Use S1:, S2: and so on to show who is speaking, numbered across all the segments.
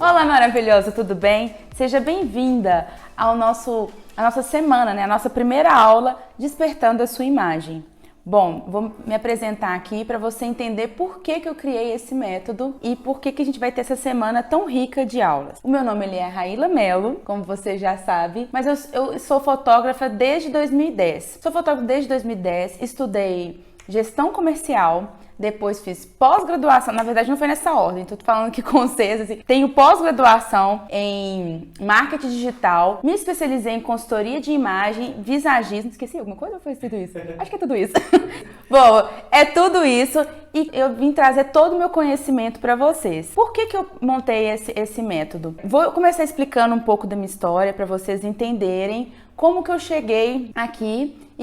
S1: Olá, maravilhosa, tudo bem? Seja bem-vinda à nossa semana, né? A nossa primeira aula Despertando a Sua Imagem. Bom, vou me apresentar aqui para você entender por que eu criei esse método e por que a gente vai ter essa semana tão rica de aulas. O meu nome é Raíla Mello, como você já sabe, mas eu sou fotógrafa desde 2010. Sou fotógrafa desde 2010, estudei gestão comercial, depois fiz pós-graduação, na verdade não foi nessa ordem, tô falando aqui com vocês, assim, tenho pós-graduação em marketing digital, me especializei em consultoria de imagem, visagismo, esqueci alguma coisa ou foi tudo isso? Acho que é tudo isso. Bom, é tudo isso e eu vim trazer todo o meu conhecimento para vocês. Por que eu montei esse método? Vou começar explicando um pouco da minha história para vocês entenderem como que eu cheguei aqui e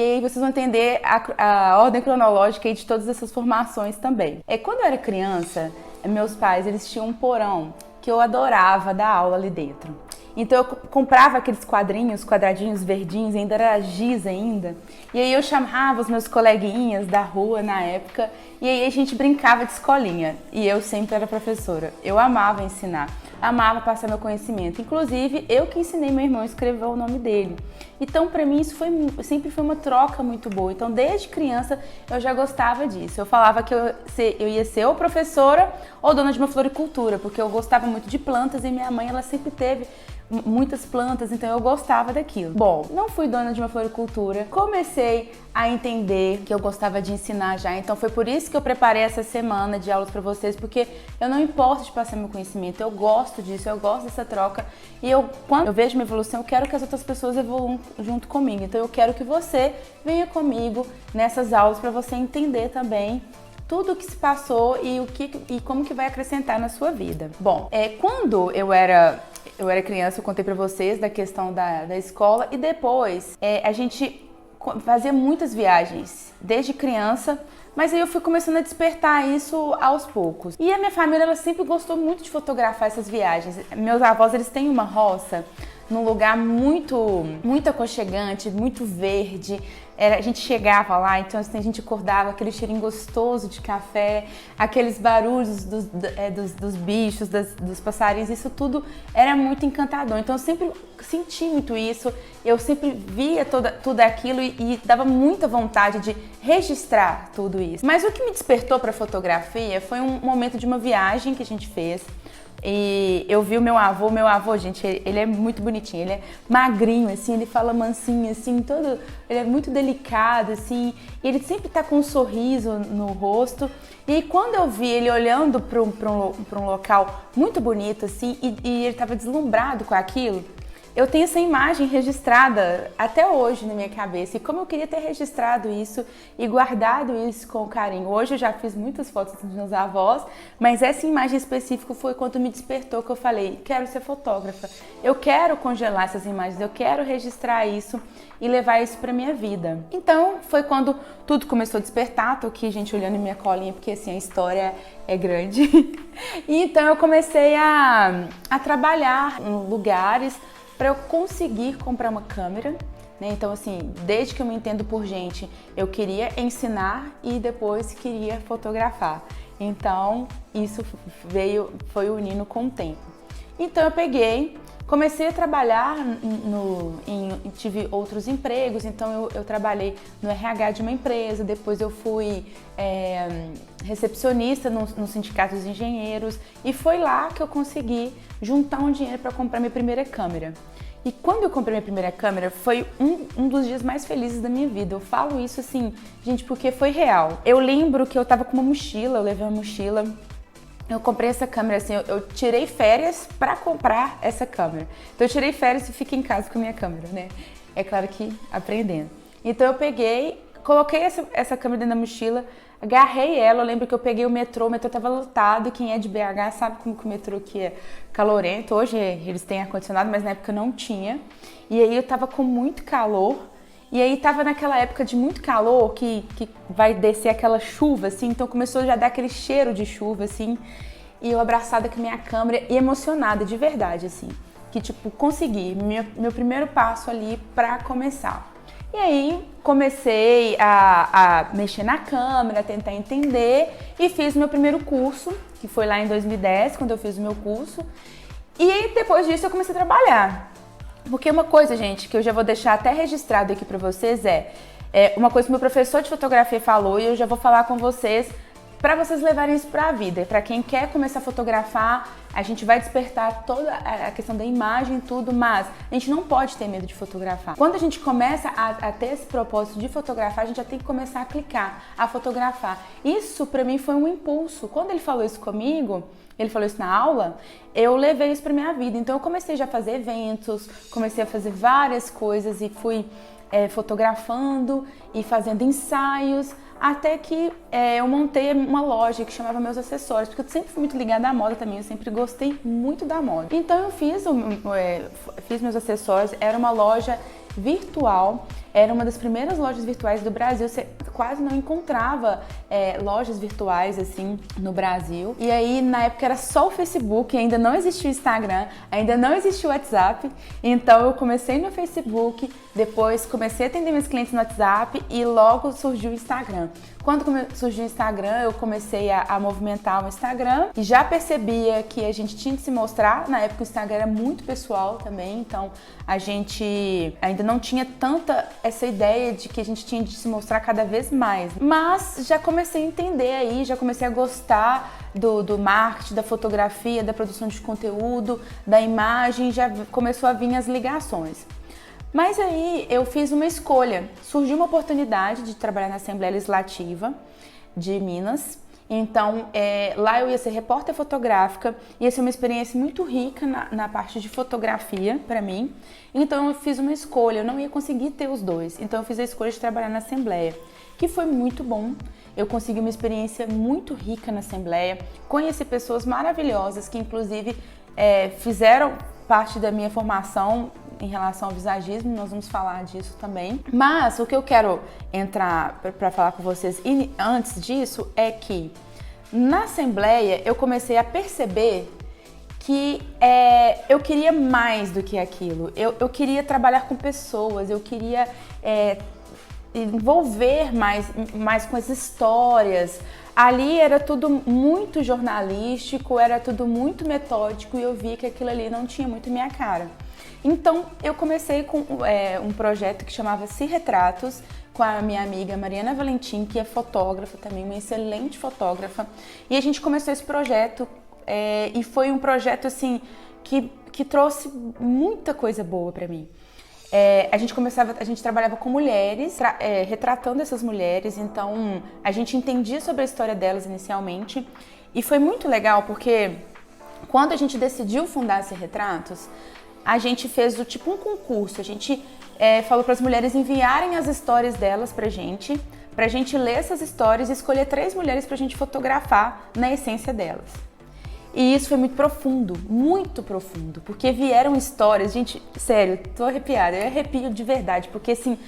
S1: aí vocês vão entender a ordem cronológica de todas essas formações também. Quando eu era criança, meus pais eles tinham um porão que eu adorava dar aula ali dentro. Então eu comprava aqueles quadradinhos verdinhos, ainda era giz ainda, e aí eu chamava os meus coleguinhas da rua na época, e aí a gente brincava de escolinha, e eu sempre era professora. Eu amava ensinar, amava passar meu conhecimento, inclusive eu que ensinei meu irmão a escrever o nome dele. Então pra mim isso sempre foi uma troca muito boa, então desde criança eu já gostava disso. Eu falava que eu ia ser ou professora ou dona de uma floricultura, porque eu gostava muito de plantas e minha mãe ela sempre teve muitas plantas, então eu gostava daquilo. Bom, não fui dona de uma floricultura, comecei a entender que eu gostava de ensinar já, então foi por isso que eu preparei essa semana de aulas para vocês, porque eu não importo de passar meu conhecimento, eu gosto disso, eu gosto dessa troca e quando eu vejo minha evolução, eu quero que as outras pessoas evoluam junto comigo, então eu quero que você venha comigo nessas aulas para você entender também tudo o que se passou e como que vai acrescentar na sua vida. Bom, quando eu era criança, eu contei pra vocês da questão da escola e depois a gente fazia muitas viagens desde criança, mas aí eu fui começando a despertar isso aos poucos. E a minha família, ela sempre gostou muito de fotografar essas viagens. Meus avós, eles têm uma roça num lugar muito aconchegante, muito verde. A gente chegava lá, então assim, a gente acordava aquele cheirinho gostoso de café, aqueles barulhos dos bichos, dos passarinhos, isso tudo era muito encantador. Então eu sempre senti muito isso, eu sempre via tudo aquilo e dava muita vontade de registrar tudo isso. Mas o que me despertou para a fotografia foi um momento de uma viagem que a gente fez. E eu vi o meu avô, gente, ele é muito bonitinho, ele é magrinho, assim, ele fala mansinho, assim, ele é muito delicado, assim, e ele sempre tá com um sorriso no rosto. E aí, quando eu vi ele olhando para um local muito bonito, assim, e ele tava deslumbrado com aquilo, eu tenho essa imagem registrada até hoje na minha cabeça, e como eu queria ter registrado isso e guardado isso com carinho. Hoje eu já fiz muitas fotos dos meus avós, mas essa imagem específica foi quando me despertou que eu falei, quero ser fotógrafa, eu quero congelar essas imagens, eu quero registrar isso e levar isso pra minha vida. Então foi quando tudo começou a despertar, tô aqui, gente, olhando minha colinha, porque assim, a história é grande. E então eu comecei a trabalhar em lugares para eu conseguir comprar uma câmera, né? Então assim, desde que eu me entendo por gente, eu queria ensinar e depois queria fotografar. Então isso foi unindo com o tempo. Então eu comecei a trabalhar tive outros empregos, então eu trabalhei no RH de uma empresa, depois eu fui recepcionista no sindicato dos engenheiros e foi lá que eu consegui juntar um dinheiro para comprar minha primeira câmera. E quando eu comprei minha primeira câmera, foi um dos dias mais felizes da minha vida. Eu falo isso assim, gente, porque foi real. Eu lembro que eu tava com uma mochila, eu levei uma mochila. Eu comprei essa câmera assim, eu tirei férias pra comprar essa câmera. Então eu tirei férias e fiquei em casa com a minha câmera, né? É claro que aprendendo. Então eu coloquei essa câmera dentro da mochila, agarrei ela, eu lembro que eu peguei o metrô tava lotado, e quem é de BH sabe como que o metrô aqui é calorento. Hoje eles têm ar-condicionado, mas na época não tinha. E aí eu tava com muito calor. E aí tava naquela época de muito calor, que vai descer aquela chuva, assim, então começou já a dar aquele cheiro de chuva, assim, e eu abraçada com a minha câmera e emocionada, de verdade, assim, que tipo, consegui, meu primeiro passo ali pra começar. E aí comecei a mexer na câmera, tentar entender e fiz meu primeiro curso, que foi lá em 2010, quando eu fiz o meu curso. E depois disso eu comecei a trabalhar. Porque uma coisa, gente, que eu já vou deixar até registrado aqui pra vocês é uma coisa que meu professor de fotografia falou e eu já vou falar com vocês para vocês levarem isso para a vida. Para quem quer começar a fotografar, a gente vai despertar toda a questão da imagem e tudo, mas a gente não pode ter medo de fotografar. Quando a gente começa a ter esse propósito de fotografar, a gente já tem que começar a clicar, a fotografar. Isso para mim foi um impulso. Quando ele falou isso comigo, ele falou isso na aula, eu levei isso para minha vida. Então eu comecei já a fazer eventos, comecei a fazer várias coisas e fui fotografando e fazendo ensaios, até que eu montei uma loja que chamava Meus Acessórios, porque eu sempre fui muito ligada à moda também, eu sempre gostei muito da moda. Então eu fiz Meus Acessórios, era uma loja virtual, era uma das primeiras lojas virtuais do Brasil, você quase não encontrava lojas virtuais assim no Brasil. E aí na época era só o Facebook, ainda não existia o Instagram, ainda não existia o WhatsApp, então eu comecei no Facebook, depois comecei a atender meus clientes no WhatsApp e logo surgiu o Instagram. Quando surgiu o Instagram, eu comecei a movimentar o Instagram e já percebia que a gente tinha que se mostrar. Na época o Instagram era muito pessoal também, então a gente ainda não tinha tanta essa ideia de que a gente tinha de se mostrar cada vez mais. Mas já comecei a entender aí, já comecei a gostar do marketing, da fotografia, da produção de conteúdo, da imagem, já começou a vir as ligações. Mas aí eu fiz uma escolha, surgiu uma oportunidade de trabalhar na Assembleia Legislativa de Minas, então lá eu ia ser repórter fotográfica, ia ser uma experiência muito rica na parte de fotografia para mim, então eu fiz uma escolha, eu não ia conseguir ter os dois, então eu fiz a escolha de trabalhar na Assembleia, que foi muito bom, eu consegui uma experiência muito rica na Assembleia, conheci pessoas maravilhosas que inclusive fizeram parte da minha formação em relação ao visagismo, nós vamos falar disso também. Mas o que eu quero entrar para falar com vocês antes disso é que na Assembleia eu comecei a perceber que eu queria mais do que aquilo. Eu queria trabalhar com pessoas, eu queria envolver mais com as histórias. Ali era tudo muito jornalístico, era tudo muito metódico e eu vi que aquilo ali não tinha muito minha cara. Então eu comecei com um projeto que chamava Se Retratos, com a minha amiga Mariana Valentim, que é fotógrafa também, uma excelente fotógrafa. E a gente começou esse projeto e foi um projeto assim que trouxe muita coisa boa para mim. A gente trabalhava com mulheres, retratando essas mulheres, então a gente entendia sobre a história delas inicialmente e foi muito legal porque quando a gente decidiu fundar esse Retratos, a gente fez tipo um concurso, a gente falou para as mulheres enviarem as histórias delas pra gente ler essas histórias e escolher 3 mulheres pra gente fotografar na essência delas. E isso foi muito profundo, porque vieram histórias, gente, sério, tô arrepiada, eu arrepio de verdade, porque assim,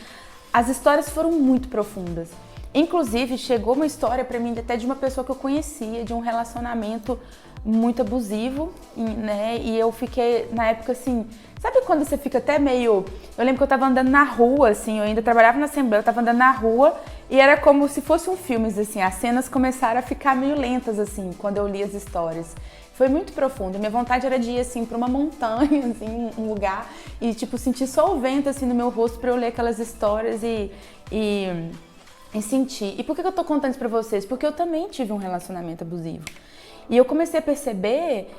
S1: as histórias foram muito profundas. Inclusive, chegou uma história pra mim até de uma pessoa que eu conhecia, de um relacionamento muito abusivo, né, e eu fiquei, na época assim, sabe quando você fica até meio... Eu lembro que eu tava andando na rua, assim, eu ainda trabalhava na Assembleia, eu tava andando na rua e era como se fosse um filme, assim, as cenas começaram a ficar meio lentas, assim, quando eu li as histórias. Foi muito profundo, minha vontade era de ir, assim, pra uma montanha, assim, um lugar e, tipo, sentir só o vento, assim, no meu rosto pra eu ler aquelas histórias e sentir. E por que eu tô contando isso pra vocês? Porque eu também tive um relacionamento abusivo. E eu comecei a perceber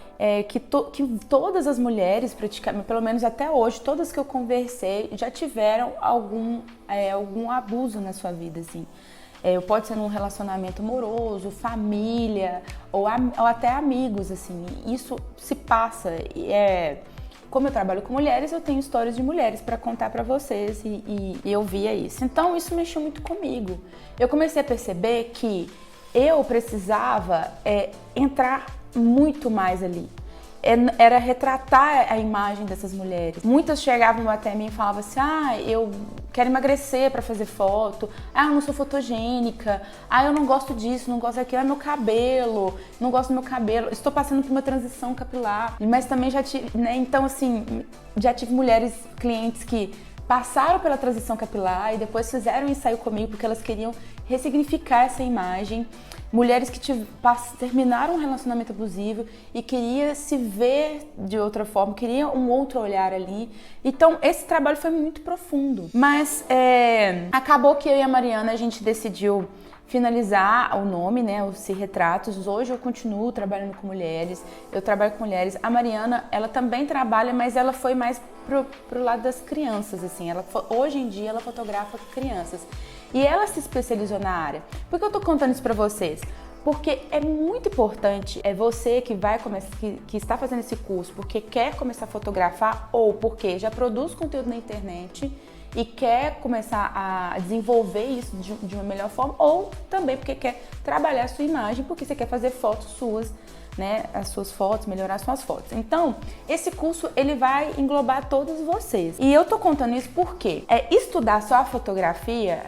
S1: que todas as mulheres, praticamente, pelo menos até hoje, todas que eu conversei, já tiveram algum abuso na sua vida, assim. Pode ser num relacionamento amoroso, família, ou até amigos, assim. Isso se passa. Como eu trabalho com mulheres, eu tenho histórias de mulheres para contar para vocês e eu via isso. Então, isso mexeu muito comigo. Eu comecei a perceber que eu precisava entrar muito mais ali. Era retratar a imagem dessas mulheres. Muitas chegavam até mim e falavam assim, eu quero emagrecer para fazer foto, eu não sou fotogênica, eu não gosto disso, não gosto daquilo, meu cabelo, não gosto do meu cabelo, estou passando por uma transição capilar. Mas também já tive, né, então assim, já tive mulheres, clientes que passaram pela transição capilar e depois fizeram um ensaio comigo porque elas queriam ressignificar essa imagem. Mulheres que terminaram um relacionamento abusivo e queriam se ver de outra forma, queriam um outro olhar ali. Então, esse trabalho foi muito profundo. Mas acabou que eu e a Mariana, a gente decidiu finalizar o nome, né, os Se Retratos. Hoje eu continuo trabalhando com mulheres, eu trabalho com mulheres. A Mariana, ela também trabalha, mas ela foi mais pro lado das crianças, assim. Hoje em dia ela fotografa crianças. E ela se especializou na área. Por que eu tô contando isso pra vocês? Porque é muito importante, você que vai começar, que está fazendo esse curso, porque quer começar a fotografar ou porque já produz conteúdo na internet e quer começar a desenvolver isso de uma melhor forma, ou também porque quer trabalhar a sua imagem, porque você quer fazer fotos suas, né, as suas fotos, melhorar as suas fotos. Então, esse curso, ele vai englobar todos vocês. E eu tô contando isso porque estudar só a fotografia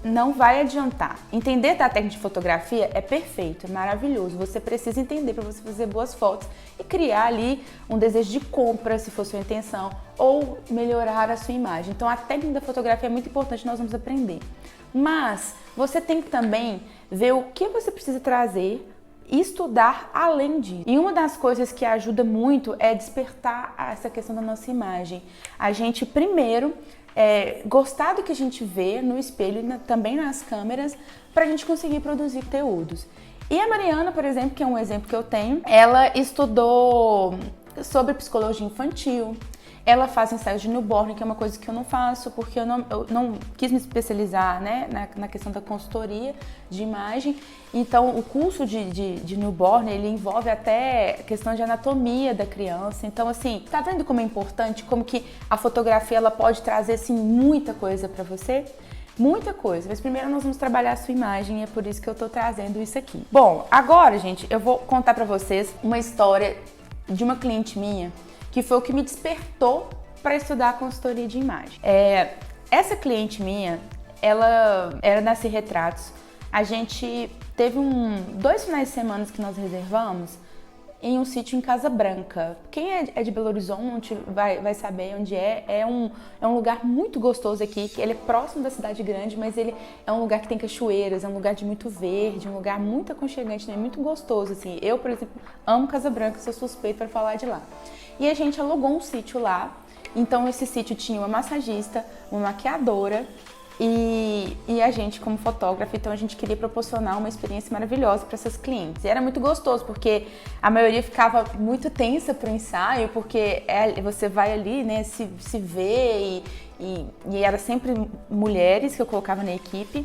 S1: não vai adiantar. Entender da técnica de fotografia é perfeito, é maravilhoso. Você precisa entender para você fazer boas fotos e criar ali um desejo de compra, se for sua intenção, ou melhorar a sua imagem. Então, a técnica da fotografia é muito importante, nós vamos aprender. Mas você tem que também ver o que você precisa trazer e estudar além disso. E uma das coisas que ajuda muito é despertar essa questão da nossa imagem. A gente primeiro gostar do que a gente vê no espelho e também nas câmeras para a gente conseguir produzir conteúdos. E a Mariana, por exemplo, que é um exemplo que eu tenho, ela estudou sobre psicologia infantil. Ela faz ensaios de newborn, que é uma coisa que eu não faço, porque eu não quis me especializar, né, na questão da consultoria de imagem. Então, o curso de newborn, ele envolve até questão de anatomia da criança. Então, assim, tá vendo como é importante, como que a fotografia ela pode trazer, assim, muita coisa para você? Muita coisa, mas primeiro nós vamos trabalhar a sua imagem e é por isso que eu tô trazendo isso aqui. Bom, agora, gente, eu vou contar para vocês uma história de uma cliente minha, que foi o que me despertou para estudar a consultoria de imagem. Essa cliente minha, ela era da Se Retratos. A gente teve 2 finais de semana que nós reservamos em um sítio em Casa Branca. Quem é de Belo Horizonte vai saber onde é. É um lugar muito gostoso aqui, que ele é próximo da cidade grande, mas ele é um lugar que tem cachoeiras, é um lugar de muito verde, um lugar muito aconchegante, né? Muito gostoso, assim. Eu, por exemplo, amo Casa Branca, sou suspeita para falar de lá. E a gente alugou um sítio lá. Então esse sítio tinha uma massagista, uma maquiadora e a gente como fotógrafa. Então a gente queria proporcionar uma experiência maravilhosa para essas clientes. E era muito gostoso, porque a maioria ficava muito tensa pro ensaio, porque você vai ali, né, se vê e era sempre mulheres que eu colocava na equipe.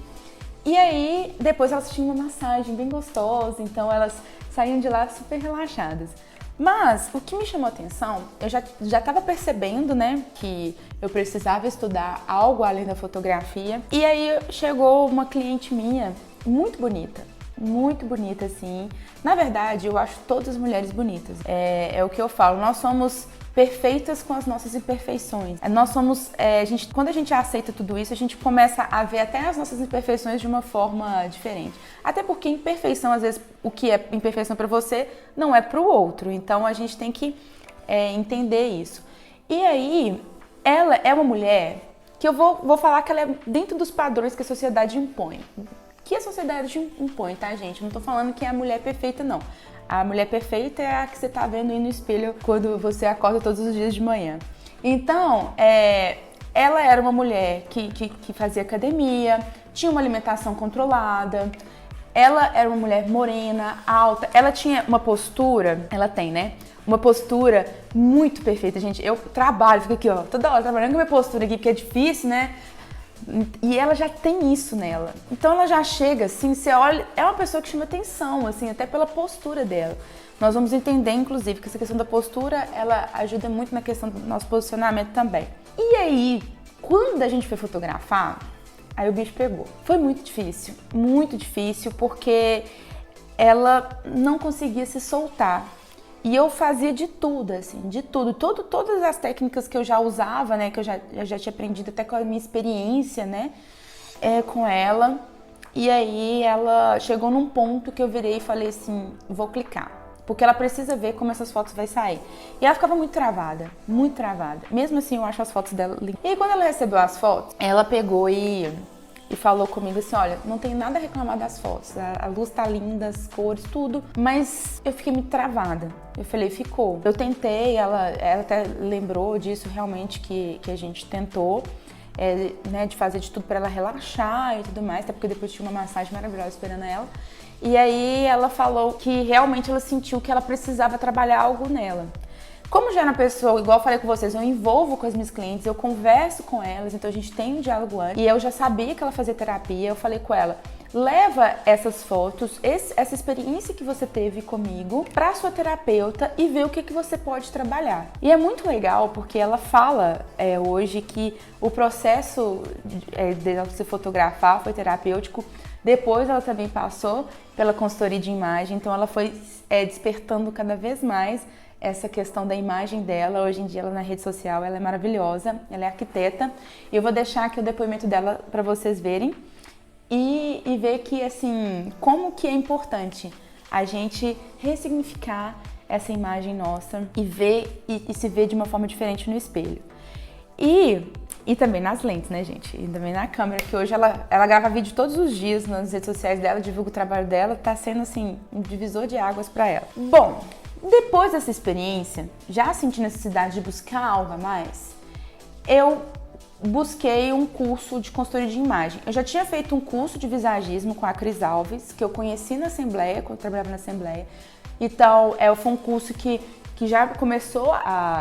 S1: E aí depois elas tinham uma massagem bem gostosa, então elas saíam de lá super relaxadas. Mas o que me chamou a atenção, eu já estava percebendo, né, que eu precisava estudar algo além da fotografia. E aí chegou uma cliente minha, muito bonita, assim. Na verdade, eu acho todas as mulheres bonitas. É o que eu falo, nós somos perfeitas com as nossas imperfeições. Quando a gente aceita tudo isso, a gente começa a ver até as nossas imperfeições de uma forma diferente. Até porque imperfeição, às vezes, o que é imperfeição para você não é para o outro. Então a gente tem que entender isso. E aí, ela é uma mulher que eu vou falar que ela é dentro dos padrões que a sociedade impõe. Que a sociedade impõe, tá, gente? Eu não tô falando que é a mulher perfeita, não. A mulher perfeita é a que você tá vendo aí no espelho quando você acorda todos os dias de manhã. Então, ela era uma mulher que fazia academia, tinha uma alimentação controlada, ela era uma mulher morena, alta, ela tinha uma postura, ela tem, né? Uma postura muito perfeita, gente. Eu trabalho, fico aqui, ó, toda hora trabalhando com a minha postura aqui, porque é difícil, né? E ela já tem isso nela. Então ela já chega assim, você olha, é uma pessoa que chama atenção, assim, até pela postura dela. Nós vamos entender, inclusive, que essa questão da postura, ela ajuda muito na questão do nosso posicionamento também. E aí, quando a gente foi fotografar, aí o bicho pegou. Foi muito difícil, porque ela não conseguia se soltar. E eu fazia de tudo, assim, de tudo. Todas as técnicas que eu já usava, né, que eu já tinha aprendido até com a minha experiência, né, com ela. E aí ela chegou num ponto que eu virei e falei assim, vou clicar. porque ela precisa ver como essas fotos vai sair. E ela ficava muito travada, muito travada. Mesmo assim, eu acho as fotos dela lindas. E aí, quando ela recebeu as fotos, ela pegou e falou comigo assim, olha, não tenho nada a reclamar das fotos, a luz tá linda, as cores, tudo, mas eu fiquei muito travada. Eu falei, ficou. Eu tentei, ela até lembrou disso realmente que a gente tentou, né, de fazer de tudo para ela relaxar e tudo mais, até porque depois tinha uma massagem maravilhosa esperando ela. E aí ela falou que realmente ela sentiu que ela precisava trabalhar algo nela. Como já era uma pessoa, igual eu falei com vocês, eu envolvo com as minhas clientes, eu converso com elas, então a gente tem um diálogo antes. E eu já sabia que ela fazia terapia, eu falei com ela, leva essas fotos, essa experiência que você teve comigo para sua terapeuta e vê o que você pode trabalhar. E é muito legal porque ela fala hoje que o processo de se fotografar foi terapêutico. Depois ela também passou pela consultoria de imagem, então ela foi despertando cada vez mais essa questão da imagem dela. Hoje em dia ela na rede social, ela é maravilhosa, ela é arquiteta. E eu vou deixar aqui o depoimento dela para vocês verem e ver que, assim, como que é importante a gente ressignificar essa imagem nossa e ver e se ver de uma forma diferente no espelho. E também nas lentes, né, gente? E também na câmera, que hoje ela grava vídeo todos os dias nas redes sociais dela, divulga o trabalho dela, tá sendo, assim, um divisor de águas para ela. Bom, depois dessa experiência, já senti necessidade de buscar algo a mais, eu busquei um curso de consultoria de imagem. Eu já tinha feito um curso de visagismo com a Cris Alves, que eu conheci na Assembleia, quando eu trabalhava na Assembleia. Então, foi um curso que já começou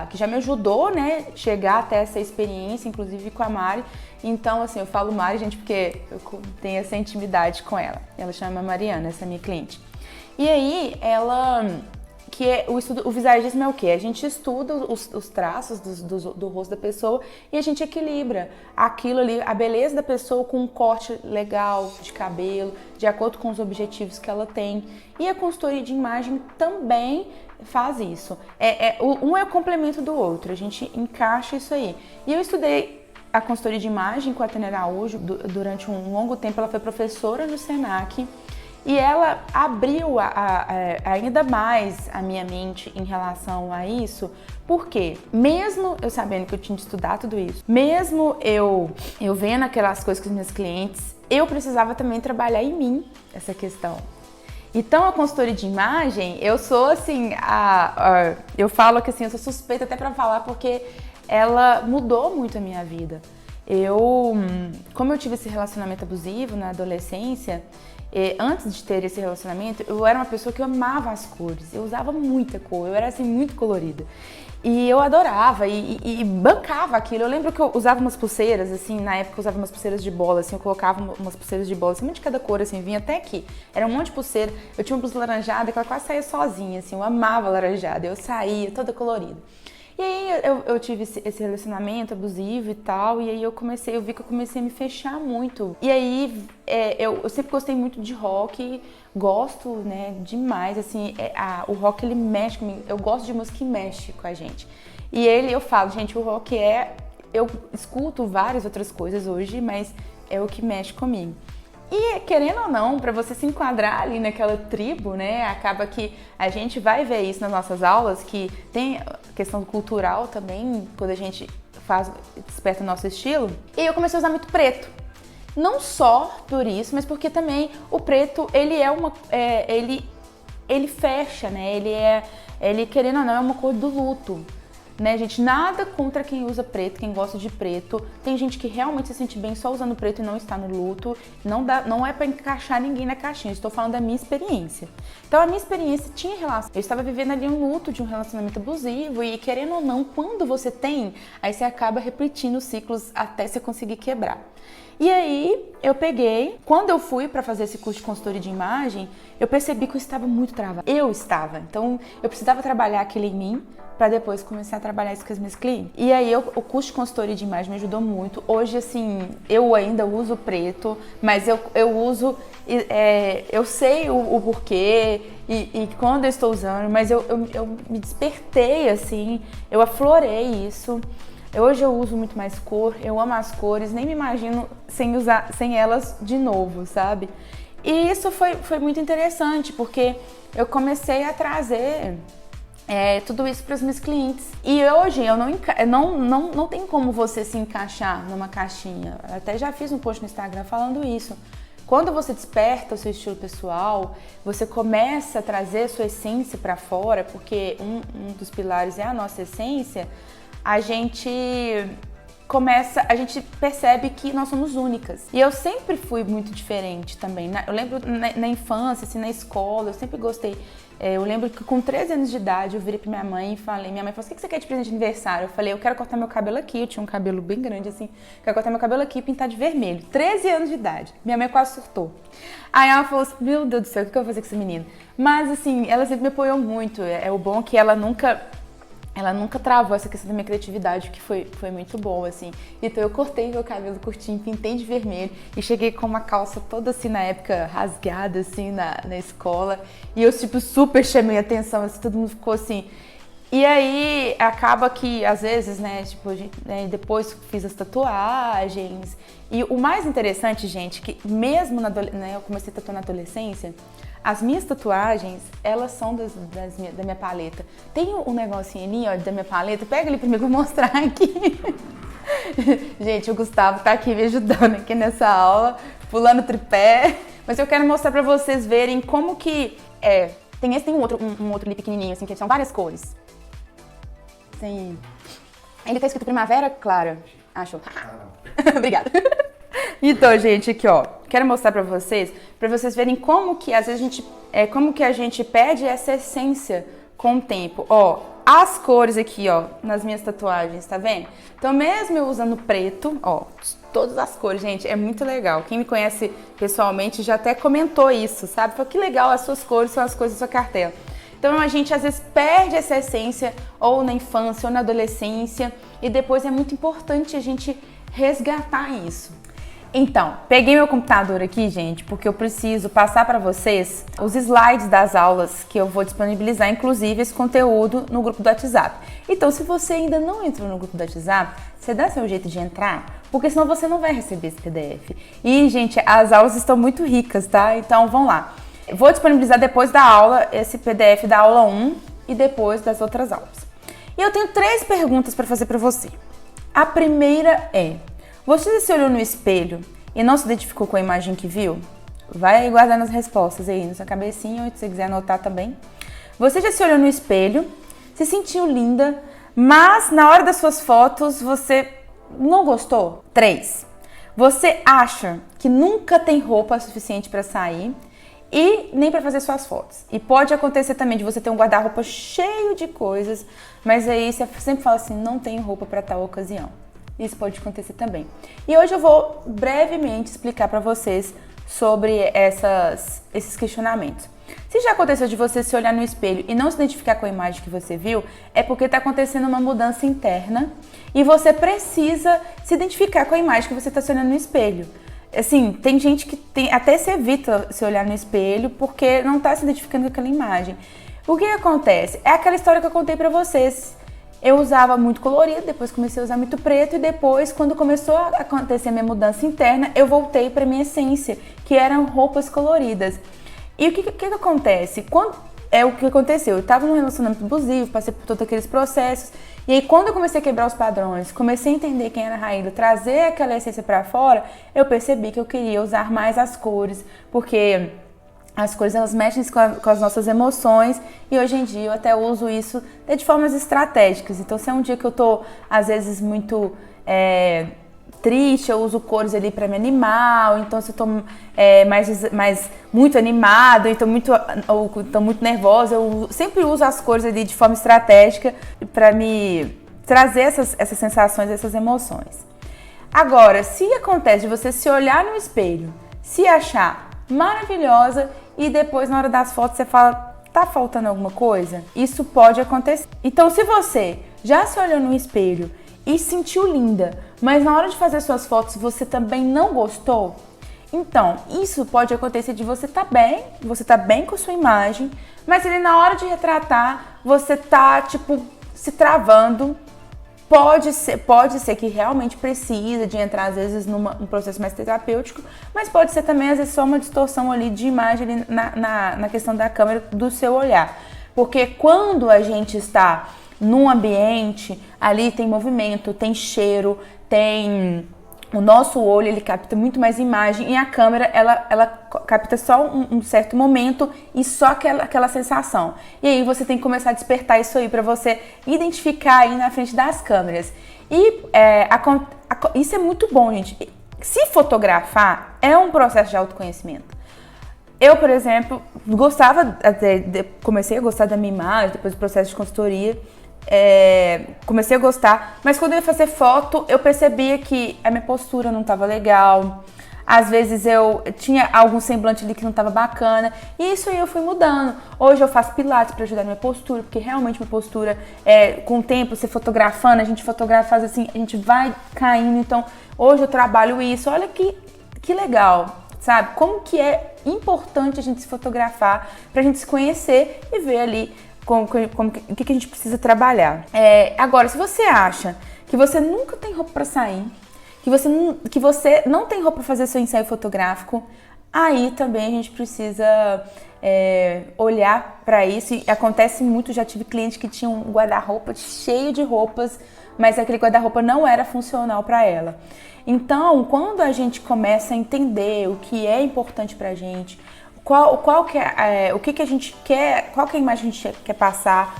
S1: que já me ajudou, né, chegar até essa experiência, inclusive com a Mari. Então, assim, eu falo Mari, gente, porque eu tenho essa intimidade com ela. Ela chama Mariana, essa minha cliente. E aí, o visagismo é o quê? A gente estuda os traços do rosto da pessoa e a gente equilibra aquilo ali, a beleza da pessoa com um corte legal de cabelo, de acordo com os objetivos que ela tem. E a consultoria de imagem também faz isso. Um é o complemento do outro, a gente encaixa isso aí. E eu estudei a consultoria de imagem com a Tânia Araújo durante um longo tempo. Ela foi professora no Senac. E ela abriu ainda mais a minha mente em relação a isso, porque mesmo eu sabendo que eu tinha de estudar tudo isso, mesmo eu vendo aquelas coisas com os meus clientes, eu precisava também trabalhar em mim essa questão. Então a consultoria de imagem, eu sou assim, eu falo que assim, eu sou suspeita até pra falar porque ela mudou muito a minha vida. Como eu tive esse relacionamento abusivo na adolescência, antes de ter esse relacionamento, eu era uma pessoa que eu amava as cores, eu usava muita cor, eu era assim muito colorida. E eu adorava e bancava aquilo. Eu lembro que eu usava umas pulseiras, assim, na época eu usava umas pulseiras de bola, assim, eu colocava umas pulseiras de bola, assim, uma de cada cor, assim, vinha até aqui. Era um monte de pulseira, eu tinha uma blusa laranjada que ela quase saía sozinha, assim, eu amava laranjada, eu saía toda colorida. E aí eu tive esse relacionamento abusivo e tal, e aí eu vi que eu comecei a me fechar muito. E aí eu sempre gostei muito de rock, gosto, né, demais, assim, o rock ele mexe comigo, eu gosto de música que mexe com a gente. E eu falo, gente, o rock eu escuto várias outras coisas hoje, mas é o que mexe comigo. E querendo ou não, para você se enquadrar ali naquela tribo, né, acaba que a gente vai ver isso nas nossas aulas, que tem questão cultural também, quando a gente desperta o nosso estilo. E eu comecei a usar muito preto. Não só por isso, mas porque também o preto, ele ele fecha, né, ele querendo ou não, é uma cor do luto. Né, gente? Nada contra quem usa preto, quem gosta de preto. Tem gente que realmente se sente bem só usando preto e não está no luto. Não é para encaixar ninguém na caixinha. Estou falando da minha experiência. Então, a minha experiência tinha relação. Eu estava vivendo ali um luto de um relacionamento abusivo e, querendo ou não, quando você tem, aí você acaba repetindo os ciclos até você conseguir quebrar. E aí, eu peguei, quando eu fui para fazer esse curso de consultoria de imagem, eu percebi que eu estava muito travada. Então eu precisava trabalhar aquilo em mim para depois começar a trabalhar isso com as minhas clientes. E aí, o curso de consultoria de imagem me ajudou muito. Hoje, assim, eu ainda uso preto, mas eu uso, eu sei o porquê e quando eu estou usando, mas eu me despertei, assim, eu aflorei isso. Hoje eu uso muito mais cor, eu amo as cores, nem me imagino sem elas de novo, sabe? E isso foi muito interessante, porque eu comecei a trazer tudo isso para os meus clientes. E hoje eu não tem como você se encaixar numa caixinha. Eu até já fiz um post no Instagram falando isso. Quando você desperta o seu estilo pessoal, você começa a trazer a sua essência para fora, porque um dos pilares é a nossa essência, a gente percebe que nós somos únicas. E eu sempre fui muito diferente também. Eu lembro na infância, assim, na escola, eu sempre gostei. Eu lembro que com 13 anos de idade eu virei pra minha mãe e falei, minha mãe falou, o que você quer de presente de aniversário? Eu falei, eu quero cortar meu cabelo aqui, eu tinha um cabelo bem grande assim, quero cortar meu cabelo aqui e pintar de vermelho. 13 anos de idade. Minha mãe quase surtou. Aí ela falou assim, meu Deus do céu, o que eu vou fazer com essa menina? Mas assim, ela sempre me apoiou muito. O bom é que ela nunca travou essa questão da minha criatividade, que foi muito boa, assim. Então eu cortei meu cabelo curtinho, pintei de vermelho e cheguei com uma calça toda assim, na época, rasgada, assim, na escola. E eu, tipo, super chamei a atenção, assim, todo mundo ficou assim. E aí, acaba que, às vezes, né, tipo, depois fiz as tatuagens. E o mais interessante, gente, que mesmo eu comecei a tatuar na adolescência, as minhas tatuagens, elas são da minha paleta. Tem um negocinho ali, ó, da minha paleta. Pega ali pra mim que eu vou mostrar aqui. Gente, o Gustavo tá aqui me ajudando aqui nessa aula, pulando tripé. Mas eu quero mostrar pra vocês verem como que tem um outro ali pequenininho, assim, que são várias cores. Tem... Ele tá escrito Primavera Clara. Achou? Obrigada. Então, gente, aqui, ó, quero mostrar pra vocês verem como que às vezes como que a gente perde essa essência com o tempo. Ó, as cores aqui, ó, nas minhas tatuagens, tá vendo? Então, mesmo eu usando preto, ó, todas as cores, gente, é muito legal. Quem me conhece pessoalmente já até comentou isso, sabe? Falou que legal, as suas cores são as cores da sua cartela. Então, a gente às vezes perde essa essência ou na infância ou na adolescência e depois é muito importante a gente resgatar isso. Então, peguei meu computador aqui, gente, porque eu preciso passar para vocês os slides das aulas que eu vou disponibilizar, inclusive esse conteúdo no grupo do WhatsApp. Então, se você ainda não entrou no grupo do WhatsApp, você dá seu jeito de entrar, porque senão você não vai receber esse PDF. E, gente, as aulas estão muito ricas, tá? Então, vamos lá. Eu vou disponibilizar depois da aula esse PDF da aula 1 e depois das outras aulas. E eu tenho 3 perguntas para fazer para você. A primeira é: você se olhou no espelho e não se identificou com a imagem que viu? Vai guardando as respostas aí na sua cabecinha, ou se você quiser anotar também. Você já se olhou no espelho, se sentiu linda, mas na hora das suas fotos você não gostou? 3. Você acha que nunca tem roupa suficiente para sair e nem para fazer suas fotos. E pode acontecer também de você ter um guarda-roupa cheio de coisas, mas aí você sempre fala assim, não tenho roupa para tal ocasião. Isso pode acontecer também. E hoje eu vou brevemente explicar para vocês sobre esses questionamentos. Se já aconteceu de você se olhar no espelho e não se identificar com a imagem que você viu, é porque está acontecendo uma mudança interna e você precisa se identificar com a imagem que você está se olhando no espelho. Assim, tem gente que até se evita se olhar no espelho porque não está se identificando com aquela imagem. O que acontece? É aquela história que eu contei para vocês. Eu usava muito colorido, depois comecei a usar muito preto e depois, quando começou a acontecer a minha mudança interna, eu voltei para minha essência, que eram roupas coloridas. E o que acontece? O que aconteceu? Eu estava num relacionamento abusivo, passei por todos aqueles processos, e aí quando eu comecei a quebrar os padrões, comecei a entender quem era a Raíla, trazer aquela essência para fora, eu percebi que eu queria usar mais as cores, porque as cores elas mexem com as nossas emoções e hoje em dia eu até uso isso de formas estratégicas. Então, se é um dia que eu tô, às vezes, muito triste, eu uso cores ali para me animar, ou então se eu tô muito animado, então muito nervosa, eu sempre uso as cores ali de forma estratégica para me trazer essas sensações, essas emoções. Agora, se acontece de você se olhar no espelho, se achar maravilhosa e depois na hora das fotos você fala, tá faltando alguma coisa? Isso pode acontecer. Então, se você já se olhou no espelho e sentiu linda, mas na hora de fazer suas fotos você também não gostou, então isso pode acontecer de você tá bem com a sua imagem, mas ali na hora de retratar você tá tipo se travando Pode ser que realmente precisa de entrar, às vezes, num processo mais terapêutico, mas pode ser também, às vezes, só uma distorção ali de imagem ali na questão da câmera, do seu olhar. Porque quando a gente está num ambiente, ali tem movimento, tem cheiro, tem... O nosso olho, ele capta muito mais imagem e a câmera, ela capta só um certo momento e só aquela sensação. E aí você tem que começar a despertar isso aí para você identificar aí na frente das câmeras. E isso é muito bom, gente. Se fotografar é um processo de autoconhecimento. Eu, por exemplo, comecei a gostar da minha imagem, depois do processo de consultoria. Comecei a gostar, mas quando eu ia fazer foto, eu percebia que a minha postura não estava legal. Às vezes eu tinha algum semblante ali que não estava bacana, e isso aí eu fui mudando. Hoje eu faço pilates para ajudar a minha postura, porque realmente minha postura, com o tempo, você fotografando, a gente fotografa, faz assim, a gente vai caindo. Então, hoje eu trabalho isso. Olha que legal, sabe? Como que é importante a gente se fotografar pra gente se conhecer e ver ali o que a gente precisa trabalhar. Agora, se você acha que você nunca tem roupa para sair, que você não tem roupa para fazer seu ensaio fotográfico, aí também a gente precisa olhar para isso. E acontece muito, já tive cliente que tinha um guarda-roupa cheio de roupas, mas aquele guarda-roupa não era funcional para ela. Então, quando a gente começa a entender o que é importante pra gente, qual que a gente quer, qual que é a imagem que a gente quer passar,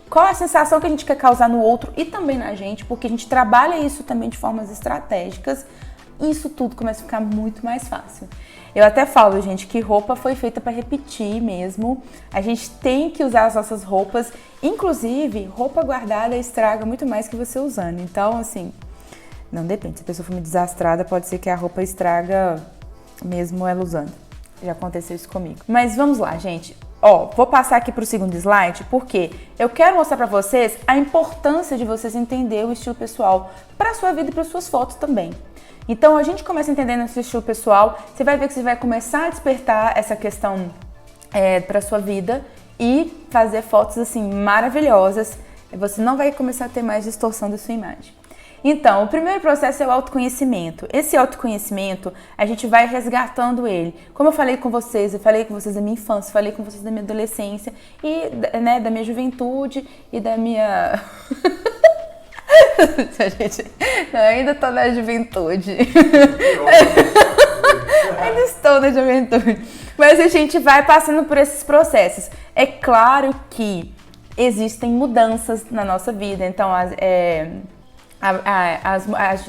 S1: qual é a sensação que a gente quer causar no outro e também na gente, porque a gente trabalha isso também de formas estratégicas, isso tudo começa a ficar muito mais fácil. Eu até falo, gente, que roupa foi feita para repetir mesmo, a gente tem que usar as nossas roupas, inclusive roupa guardada estraga muito mais que você usando, então assim, não depende, se a pessoa for meio desastrada, pode ser que a roupa estraga mesmo ela usando. Já aconteceu isso comigo. Mas vamos lá, gente. Vou passar aqui para o segundo slide, porque eu quero mostrar para vocês a importância de vocês entenderem o estilo pessoal para sua vida e para suas fotos também. Então, a gente começa entendendo esse estilo pessoal, você vai ver que você vai começar a despertar essa questão para sua vida e fazer fotos assim maravilhosas. Você não vai começar a ter mais distorção da sua imagem. Então, o primeiro processo é o autoconhecimento. Esse autoconhecimento, a gente vai resgatando ele. Como eu falei com vocês da minha infância, falei com vocês da minha adolescência e da minha juventude e da minha... Gente, eu ainda tô na juventude. Ainda estou na juventude. Mas a gente vai passando por esses processos. É claro que existem mudanças na nossa vida, então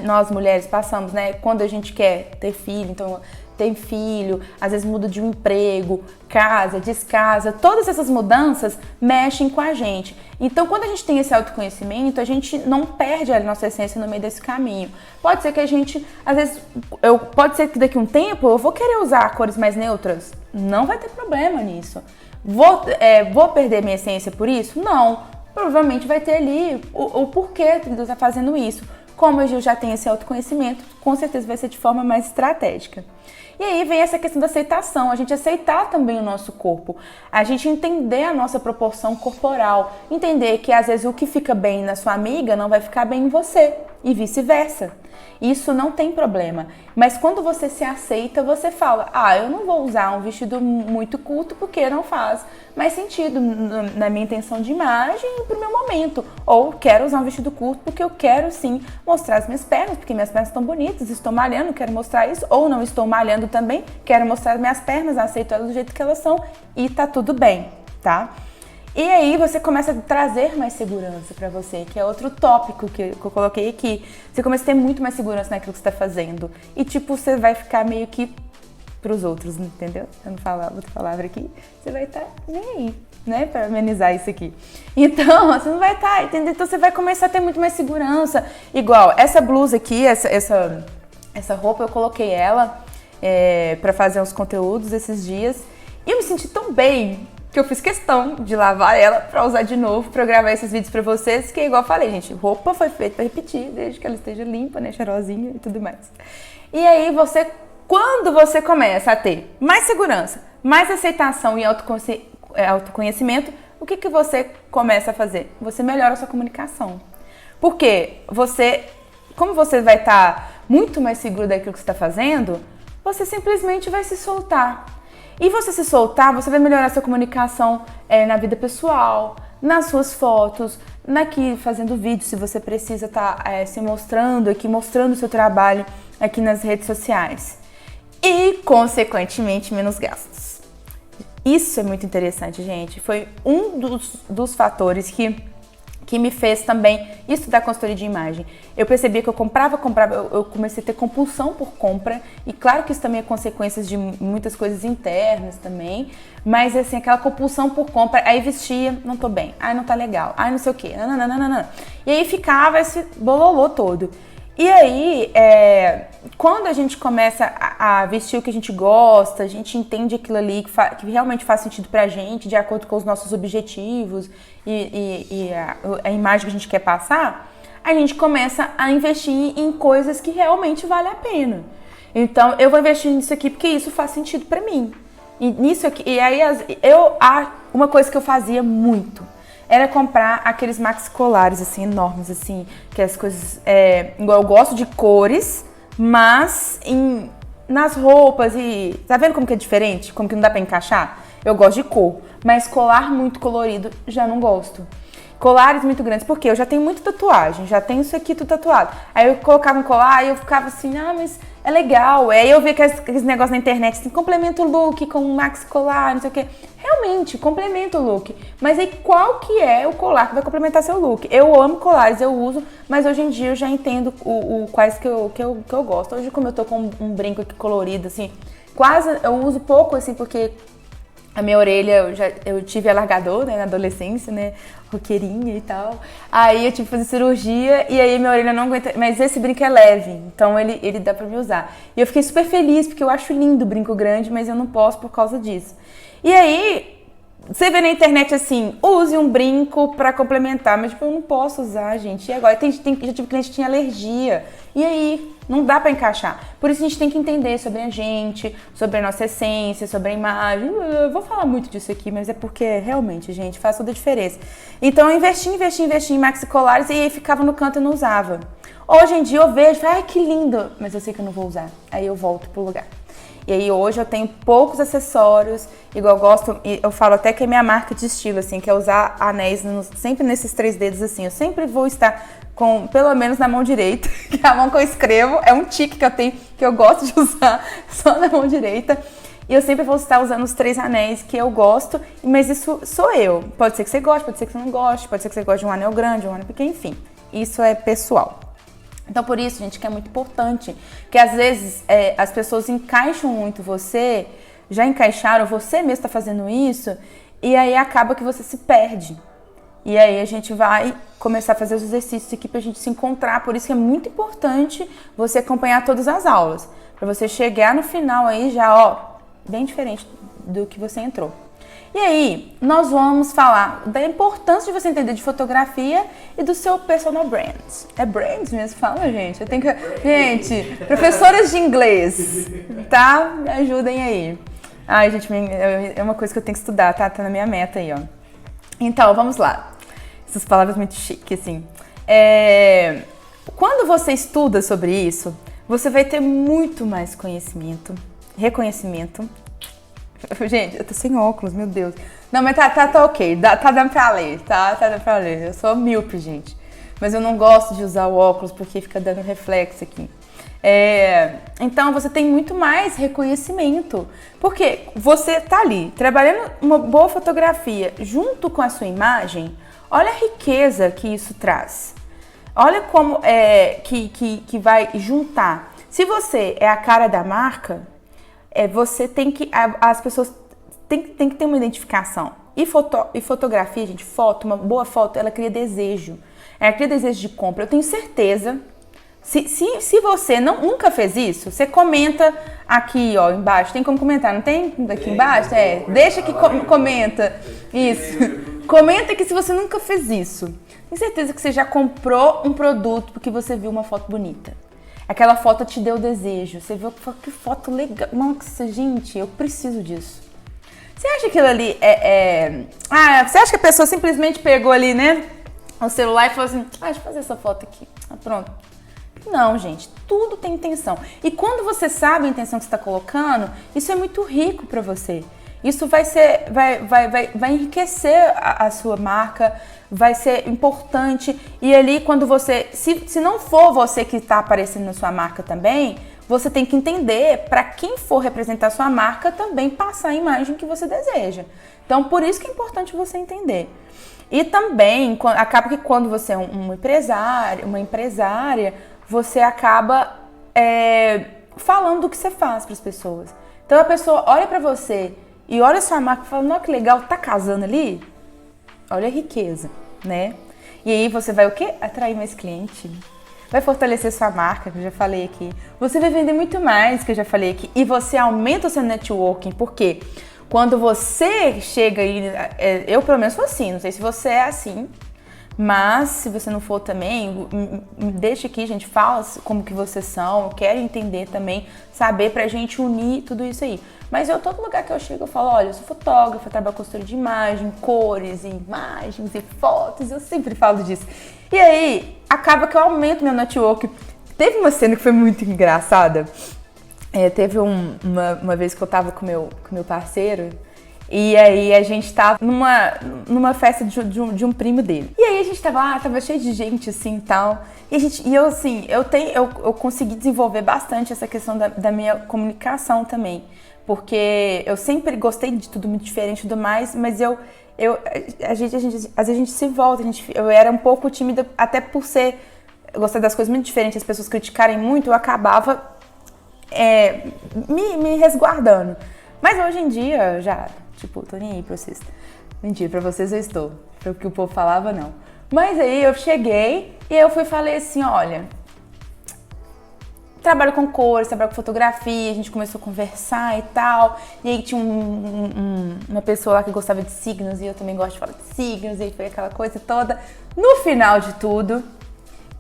S1: nós mulheres passamos, né? Quando a gente quer ter filho, então tem filho, às vezes muda de um emprego, casa, descasa, todas essas mudanças mexem com a gente. Então, quando a gente tem esse autoconhecimento, a gente não perde a nossa essência no meio desse caminho. Pode ser que a gente, às vezes, pode ser que daqui a um tempo eu vou querer usar cores mais neutras. Não vai ter problema nisso. Vou perder minha essência por isso? Não. Provavelmente vai ter ali o porquê de eu estar fazendo isso. Como eu já tenho esse autoconhecimento, com certeza vai ser de forma mais estratégica. E aí vem essa questão da aceitação, a gente aceitar também o nosso corpo, a gente entender a nossa proporção corporal, entender que às vezes o que fica bem na sua amiga não vai ficar bem em você e vice-versa. Isso não tem problema, mas quando você se aceita, você fala, eu não vou usar um vestido muito curto porque não faz mais sentido na minha intenção de imagem e pro meu momento. Ou quero usar um vestido curto porque eu quero sim mostrar as minhas pernas, porque minhas pernas estão bonitas, estou malhando, quero mostrar isso. Ou não estou malhando também, quero mostrar as minhas pernas, aceito elas do jeito que elas são e tá tudo bem, tá? E aí você começa a trazer mais segurança pra você, que é outro tópico que eu coloquei aqui. Você começa a ter muito mais segurança naquilo que você tá fazendo. E tipo, você vai ficar meio que pros outros, entendeu? Eu não falar outra palavra aqui, você vai estar nem aí, né? Pra amenizar isso aqui. Então, você não vai estar, entendeu? Então você vai começar a ter muito mais segurança. Igual, essa blusa aqui, essa roupa, eu coloquei ela pra fazer uns conteúdos esses dias. E eu me senti tão bem que eu fiz questão de lavar ela pra usar de novo, pra eu gravar esses vídeos pra vocês, que igual eu falei, gente, roupa foi feita pra repetir, desde que ela esteja limpa, né, cheirosinha e tudo mais. E aí quando você começa a ter mais segurança, mais aceitação e autoconhecimento, o que você começa a fazer? Você melhora a sua comunicação. Porque como você vai estar muito mais seguro daquilo que você está fazendo, você simplesmente vai se soltar. E você se soltar, você vai melhorar sua comunicação na vida pessoal, nas suas fotos, fazendo vídeo, se você precisa estar se mostrando aqui, mostrando o seu trabalho aqui nas redes sociais. E, consequentemente, menos gastos. Isso é muito interessante, gente. Foi um dos fatores que me fez também estudar consultoria de imagem. Eu percebi que eu comprava, eu comecei a ter compulsão por compra, e claro que isso também é consequência de muitas coisas internas também, mas assim, aquela compulsão por compra, aí vestia, não tô bem, aí não tá legal, aí não sei o quê, não. E aí ficava esse bololô todo. E aí, quando a gente começa a vestir o que a gente gosta, a gente entende aquilo ali que realmente faz sentido pra gente, de acordo com os nossos objetivos e a imagem que a gente quer passar, a gente começa a investir em coisas que realmente valem a pena. Então, eu vou investir nisso aqui porque isso faz sentido pra mim. E nisso aqui, e aí uma coisa que eu fazia muito era comprar aqueles maxi colares, assim, enormes, assim, que as coisas, igual eu gosto de cores, mas nas roupas e... Tá vendo como que é diferente? Como que não dá pra encaixar? Eu gosto de cor, mas colar muito colorido já não gosto. Colares muito grandes, porque eu já tenho muita tatuagem, já tenho isso aqui tudo tatuado. Aí eu colocava um colar e eu ficava assim, mas é legal. Aí eu vi aqueles negócios na internet, assim, complementa o look com um maxi colar, não sei o quê. Realmente, complementa o look. Mas aí qual que é o colar que vai complementar seu look? Eu amo colares, eu uso, mas hoje em dia eu já entendo quais que eu gosto. Hoje, como eu tô com um brinco aqui colorido, assim, eu uso pouco, assim, porque... A minha orelha, eu tive alargador, né, na adolescência, né, roqueirinha e tal. Aí eu tive que fazer cirurgia e aí minha orelha não aguenta, mas esse brinco é leve, então ele dá pra me usar. E eu fiquei super feliz, porque eu acho lindo o brinco grande, mas eu não posso por causa disso. E aí, você vê na internet assim, use um brinco pra complementar, mas tipo, eu não posso usar, gente. E agora? Já tive cliente que tinha alergia. E aí, não dá pra encaixar. Por isso a gente tem que entender sobre a gente, sobre a nossa essência, sobre a imagem. Eu vou falar muito disso aqui, mas é porque realmente, gente, faz toda a diferença. Então eu investi em maxi colares e aí ficava no canto e não usava. Hoje em dia eu vejo, ai que lindo, mas eu sei que eu não vou usar. Aí eu volto pro lugar. E aí hoje eu tenho poucos acessórios, igual eu gosto, eu falo até que é minha marca de estilo, assim, que é usar anéis sempre nesses 3 dedos, assim. Eu sempre vou estar com, pelo menos na mão direita, que é a mão que eu escrevo, é um tique que eu tenho, que eu gosto de usar só na mão direita. E eu sempre vou estar usando os 3 anéis que eu gosto, mas isso sou eu. Pode ser que você goste, pode ser que você não goste, pode ser que você goste de um anel grande, um anel pequeno, enfim. Isso é pessoal. Então, por isso, gente, que é muito importante, que às vezes as pessoas encaixam muito você, já encaixaram, você mesmo está fazendo isso, e aí acaba que você se perde. E aí a gente vai começar a fazer os exercícios aqui pra gente se encontrar, por isso que é muito importante você acompanhar todas as aulas, pra você chegar no final aí já, bem diferente do que você entrou. E aí, nós vamos falar da importância de você entender de fotografia e do seu personal brand. É brand mesmo que fala, gente? Gente, professoras de inglês, tá? Me ajudem aí. Ai, gente, é uma coisa que eu tenho que estudar, tá? Tá na minha meta aí, ó. Então, vamos lá. Essas palavras muito chiques, assim. Quando você estuda sobre isso, você vai ter muito mais conhecimento, reconhecimento. Gente, eu tô sem óculos, meu Deus. Não, mas tá ok, tá dando pra ler, tá dando pra ler. Eu sou míope, gente. Mas eu não gosto de usar o óculos porque fica dando reflexo aqui. Então você tem muito mais reconhecimento. Porque você tá ali, trabalhando uma boa fotografia junto com a sua imagem, olha a riqueza que isso traz. Olha como que vai juntar. Se você é a cara da marca, você tem que... As pessoas têm que ter uma identificação. E fotografia, gente, uma boa foto, ela cria desejo. Ela cria desejo de compra. Eu tenho certeza... Se você nunca fez isso, você comenta aqui, ó, embaixo. Tem como comentar, não tem? Aqui embaixo? Deixa que comenta. Isso. Comenta aqui se você nunca fez isso. Tenho certeza que você já comprou um produto porque você viu uma foto bonita. Aquela foto te deu desejo. Você viu que foto legal. Nossa, gente, eu preciso disso. Você acha que aquilo ali você acha que a pessoa simplesmente pegou ali, né? o celular e falou assim, deixa eu fazer essa foto aqui. Pronto. Não, gente, tudo tem intenção. E quando você sabe a intenção que você está colocando, isso é muito rico para você. Isso vai enriquecer a sua marca, vai ser importante. E ali, quando você, se não for você que está aparecendo na sua marca também, você tem que entender para quem for representar a sua marca também passar a imagem que você deseja. Então, por isso que é importante você entender. E também, acaba que quando você é um empresário, uma empresária, você acaba falando do que você faz para as pessoas. Então a pessoa olha para você e olha a sua marca e fala, nossa, que legal, tá casando ali? Olha a riqueza, né? E aí você vai o quê? Atrair mais cliente. Vai fortalecer sua marca, que eu já falei aqui. Você vai vender muito mais, que eu já falei aqui. E você aumenta o seu networking, por quê? Quando você chega aí, eu pelo menos sou assim, não sei se você é assim, mas se você não for também, deixa aqui, gente, fala como que vocês são, eu quero entender também, saber pra gente unir tudo isso aí. Mas todo lugar que eu chego eu falo, olha, eu sou fotógrafa, eu trabalho com costura de imagem, cores, e imagens e fotos, eu sempre falo disso. E aí, acaba que eu aumento meu network. Teve uma cena que foi muito engraçada, teve uma vez que eu tava com meu parceiro, e aí a gente tava numa festa de um primo dele. E aí a gente tava lá, tava cheio de gente assim e tal. E eu assim, eu consegui desenvolver bastante essa questão da minha comunicação também. Porque eu sempre gostei de tudo muito diferente e tudo mais, mas às vezes a gente se volta, eu era um pouco tímida, até por eu gostei das coisas muito diferentes, as pessoas criticarem muito, eu acabava me resguardando. Mas hoje em dia, já, tô nem aí pra vocês. Mentira, pra vocês eu estou. Pro que o povo falava, não. Mas aí eu cheguei e eu falei assim, olha, trabalho com cores, trabalho com fotografia, a gente começou a conversar e tal. E aí tinha uma pessoa lá que gostava de signos e eu também gosto de falar de signos, e aí foi aquela coisa toda. No final de tudo,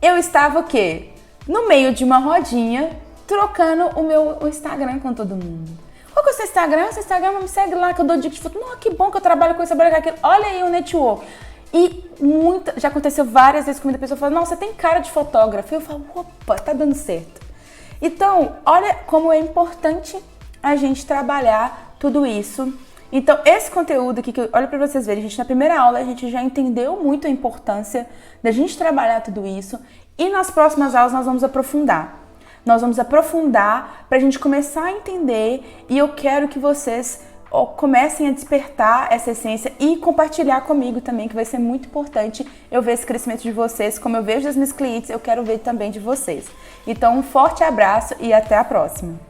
S1: eu estava o quê? No meio de uma rodinha, trocando o meu Instagram com todo mundo. Qual que é o seu Instagram? Seu Instagram, me segue lá que eu dou dica de foto. Não, que bom que eu trabalho com isso, trabalho com aquilo. Olha aí o network. E já aconteceu várias vezes comigo, a pessoa fala, nossa, você tem cara de fotógrafo. E eu falo, opa, tá dando certo. Então, olha como é importante a gente trabalhar tudo isso. Então, esse conteúdo aqui, olha pra vocês verem, gente, na primeira aula a gente já entendeu muito a importância da gente trabalhar tudo isso. E nas próximas aulas nós vamos aprofundar. Nós vamos aprofundar pra gente começar a entender, e eu quero que vocês comecem a despertar essa essência e compartilhar comigo também, que vai ser muito importante eu ver esse crescimento de vocês. Como eu vejo das minhas clientes, eu quero ver também de vocês. Então, um forte abraço e até a próxima!